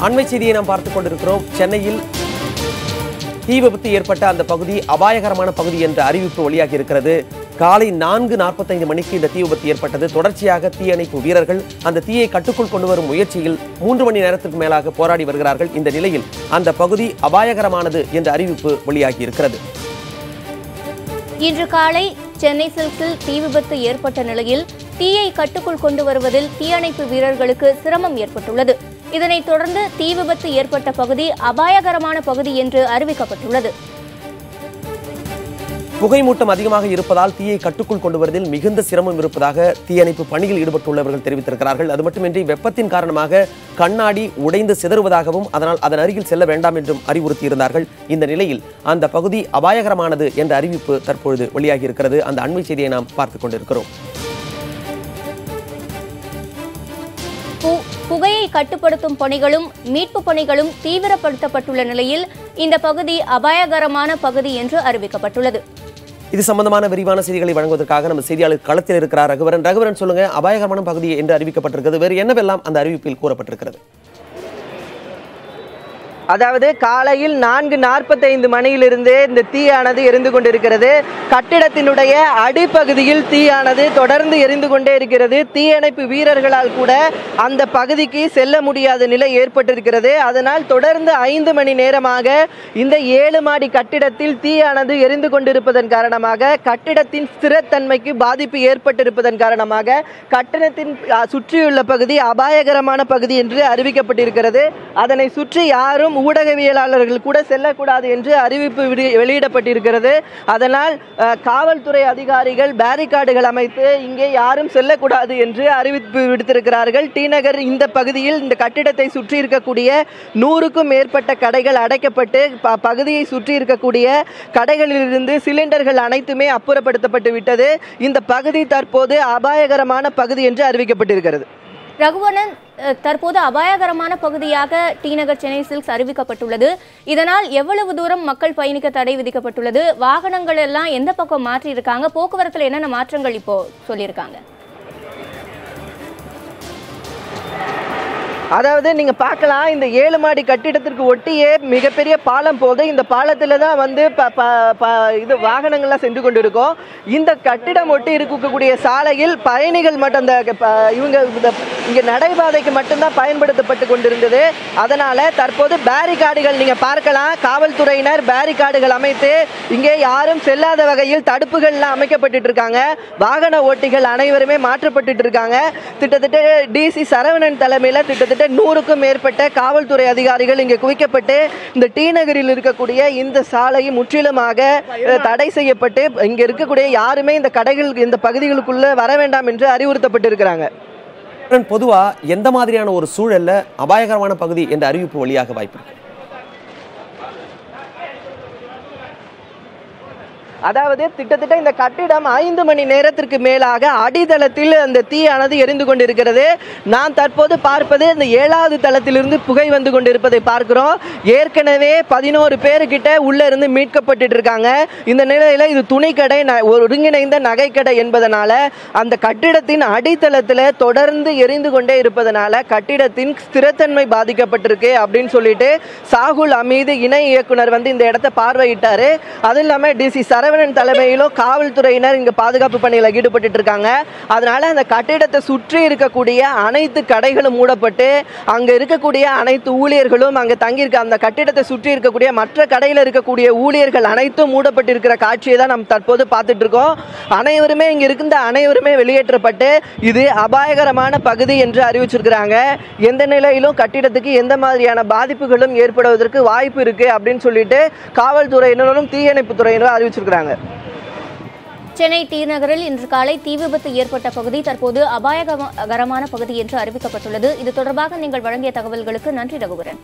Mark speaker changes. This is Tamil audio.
Speaker 1: அண்மை செய்தியை நாம் பார்த்துக் கொண்டிருக்கிறோம். சென்னையில் தீ விபத்து ஏற்பட்ட அந்த பகுதி அபாயகரமான பகுதி என்ற அறிவிப்பு வெளியாகி இருக்கிறது. காலை 4:45 மணிக்கு இந்த தீ விபத்து ஏற்பட்டது. தொடர்ச்சியாக தீயணைப்பு வீரர்கள் அந்த தீயை கட்டுக்குள் கொண்டு வரும் முயற்சியில் 3 மணி நேரத்திற்கு மேலாக போராடி வருகிறார்கள். இந்த நிலையில் அந்த பகுதி அபாயகரமானது என்ற அறிவிப்பு வெளியாகி இருக்கிறது.
Speaker 2: இன்று காலை சென்னை சில்க்ஸில் தீ விபத்து ஏற்பட்ட நிலையில் தீயை கட்டுக்குள் கொண்டு வருவதில் தீயணைப்பு வீரர்களுக்கு சிரமம் ஏற்பட்டுள்ளது. இதனைத் தொடர்ந்து தீ விபத்து ஏற்பட்ட பகுதி அபாயகரமான பகுதி என்று அறிவிக்கப்பட்டுள்ளது.
Speaker 1: புகைமூட்டம் அதிகமாக இருப்பதால் தீயை கட்டுக்குள் கொண்டு வருவதில் மிகுந்த சிரமம் இருப்பதாக தீயணைப்பு பணியில் ஈடுபட்டுள்ளவர்கள் தெரிவித்திருக்கிறார்கள். அது மட்டுமின்றி வெப்பத்தின் காரணமாக கண்ணாடி உடைந்து சிதறுவதாகவும் அதனால் அதன் அருகில் செல்ல வேண்டாம் என்றும் அறிவுறுத்தியிருந்தார்கள். இந்த நிலையில் அந்த பகுதி அபாயகரமானது என்ற அறிவிப்பு தற்பொழுது வெளியாகி இருக்கிறது. அந்த அண்மை செய்தியை நாம் பார்த்துக் கொண்டிருக்கிறோம்.
Speaker 2: புகையை கட்டுப்படுத்தும் பணிகளும் மீட்பு பணிகளும் தீவிரப்படுத்தப்பட்டுள்ள நிலையில் இந்த பகுதி அபாயகரமான பகுதி என்று அறிவிக்கப்பட்டுள்ளது.
Speaker 1: இது சம்பந்தமான விரிவான செய்திகளை வழங்குவதற்காக நம்ம செய்தியாளர் களத்தில் இருக்கிறார் ரகுவரன். சொல்லுங்க, அபாயகரமான பகுதி என்று அறிவிக்கப்பட்டிருக்கிறது. வேறு என்னவெல்லாம் அந்த அறிவிப்பில் கூறப்பட்டிருக்கிறது?
Speaker 3: அதாவது காலையில் 4:45 மணியிலிருந்தே இந்த தீயானது எரிந்து கொண்டிருக்கிறது. கட்டிடத்தினுடைய அடிப்பகுதியில் தீயானது தொடர்ந்து எரிந்து கொண்டே இருக்கிறது. தீயணைப்பு வீரர்களால் கூட அந்த பகுதிக்கு செல்ல முடியாத நிலை ஏற்பட்டிருக்கிறது. அதனால் தொடர்ந்து 5 மணி நேரமாக இந்த 7 மாடி கட்டிடத்தில் தீயானது எரிந்து கொண்டிருப்பதன் காரணமாக கட்டிடத்தின் ஸ்திரத்தன்மைக்கு பாதிப்பு ஏற்பட்டிருப்பதன் காரணமாக கட்டிடத்தின் சுற்றியுள்ள பகுதி அபாயகரமான பகுதி என்று அறிவிக்கப்பட்டிருக்கிறது. அதனை சுற்றி யாரும் ஊடகவியலாளர்கள் கூட செல்லக்கூடாது என்று அறிவிப்பு வெளியிடப்பட்டிருக்கிறது. அதனால் காவல்துறை அதிகாரிகள் பேரிகார்டுகள் அமைத்து இங்கே யாரும் செல்லக்கூடாது என்று அறிவிப்பு விடுத்திருக்கிறார்கள். டி நகர் இந்த பகுதியில் இந்த கட்டிடத்தை சுற்றி இருக்கக்கூடிய 100க்கும் மேற்பட்ட கடைகள் அடைக்கப்பட்டு பகுதியை சுற்றி இருக்கக்கூடிய கடைகளிலிருந்து சிலிண்டர்கள் அனைத்துமே அப்புறப்படுத்தப்பட்டு விட்டது. இந்த பகுதி தற்போது அபாயகரமான பகுதி என்று அறிவிக்கப்பட்டிருக்கிறது.
Speaker 2: ரகுவரன், தற்போது அபாயகரமான பகுதியாக டி நகர் சென்னை சில்க்ஸ் அறிவிக்கப்பட்டுள்ளது. இதனால் எவ்வளவு தூரம் மக்கள் பயணிக்க தடை விதிக்கப்பட்டுள்ளது? வாகனங்கள் எல்லாம் எந்த பக்கம் மாற்றி இருக்காங்க? போக்குவரத்துல என்னென்ன மாற்றங்கள் இப்போ சொல்லியிருக்காங்க?
Speaker 3: அதாவது நீங்க பார்க்கலாம், இந்த 7 மாடி கட்டிடத்திற்கு ஒட்டியே மிகப்பெரிய பாலம் போது இந்த பாலத்தில் தான் வந்து இது வாகனங்கள்லாம் சென்று கொண்டு இருக்கும். இந்த கட்டிடம் ஒட்டி இருக்கக்கூடிய சாலையில் பயணிகள் மட்டும் இவங்க இங்கே நடைபாதைக்கு மட்டும்தான் பயன்படுத்தப்பட்டு கொண்டிருந்தது. அதனால தற்போது பேரிகார்டுகள் நீங்க பார்க்கலாம், காவல்துறையினர் பேரிகார்டுகள் அமைத்து இங்கே யாரும் செல்லாத வகையில் தடுப்புகள்லாம் அமைக்கப்பட்டு இருக்காங்க. வாகன ஓட்டிகள் அனைவருமே மாற்றப்பட்டு இருக்காங்க. கிட்டத்தட்ட டிசி சரவணன் தலைமையில் கிட்டத்தட்ட 100க்கும் மேற்பட்ட காவல்துறை அதிகாரிகள் இங்கே குவிக்கப்பட்டு இந்த டி நகரில் இருக்கக்கூடிய இந்த சாலை முற்றிலுமாக தடை செய்யப்பட்டு இங்க இருக்கக்கூடிய யாருமே இந்த கடைகள் இந்த பகுதிகளுக்குள்ள வர வேண்டாம் என்று அறிவுறுத்தப்பட்டு இருக்கிறாங்க.
Speaker 1: பொதுவா எந்த மாதிரியான ஒரு சூழல்ல அபாயகரமான பகுதி என்ற அறிவிப்பு வெளியாக வாய்ப்பு இருக்கு?
Speaker 3: அதாவது கிட்டத்தட்ட இந்த கட்டிடம் 5 மணி நேரத்திற்கு மேலாக அடித்தளத்தில் அந்த தீயானது எரிந்து கொண்டிருக்கிறது. நாம் தற்போது பார்ப்பது இந்த 7வது தளத்திலிருந்து புகை வந்து கொண்டிருப்பதை பார்க்கிறோம். ஏற்கனவே 11 பேருக்கிட்ட உள்ள இருந்து மீட்கப்பட்டு இருக்காங்க. இந்த நிலையில இது துணிக்கடை, ஒருங்கிணைந்த நகைக்கடை என்பதனால அந்த கட்டிடத்தின் அடித்தளத்தில் தொடர்ந்து எரிந்து கொண்டே இருப்பதனால கட்டிடத்தின் ஸ்திரத்தன்மை பாதிக்கப்பட்டிருக்கு அப்படின்னு சொல்லிட்டு சாகுல் அமீது இணை இயக்குனர் வந்து இந்த இடத்தை பார்வையிட்டாரு. அது இல்லாம டிசி சரவணன் தலைமையிலும் காவல்துறையினர் இங்க பாதுகாப்பு பணியில் ஈடுபட்டு இருக்காங்க. அதனால அந்த கட்டிடத்தை சுற்றி இருக்கக்கூடிய அனைத்து கடைகளும் மூடப்பட்டு அங்க இருக்கக்கூடிய அனைத்து ஊழியர்களும் அங்க தங்கியிருக்க அந்த கட்டிடத்தை சுற்றி இருக்கக்கூடிய மற்ற கடையில் இருக்கக்கூடிய ஊழியர்கள் அனைத்தும் மூடப்பட்டு இருக்கிற காட்சியை தான் நம்ம தற்போது பார்த்துட்டு இருக்கோம். அனைவருமே இங்க இருக்கின்ற அனைவருமே வெளியேற்றப்பட்டு இது அபாயகரமான பகுதி என்று அறிவிச்சிருக்கிறாங்க. எந்த நிலையிலும் கட்டிடத்துக்கு எந்த மாதிரியான பாதிப்புகளும் ஏற்படுவதற்கு வாய்ப்பு இருக்கு அப்படின்னு சொல்லிட்டு காவல்துறையினரும் தீயணைப்பு துறையினரும் அறிவிச்சிருக்கிறாங்க.
Speaker 2: சென்னை டி நகரில் இன்று காலை தீ விபத்து ஏற்பட்ட பகுதி தற்போது அபாயகரமான பகுதி என்று அறிவிக்கப்பட்டுள்ளது. இது தொடர்பாக நீங்கள் வழங்கிய தகவல்களுக்கு நன்றி ரகுவரன்.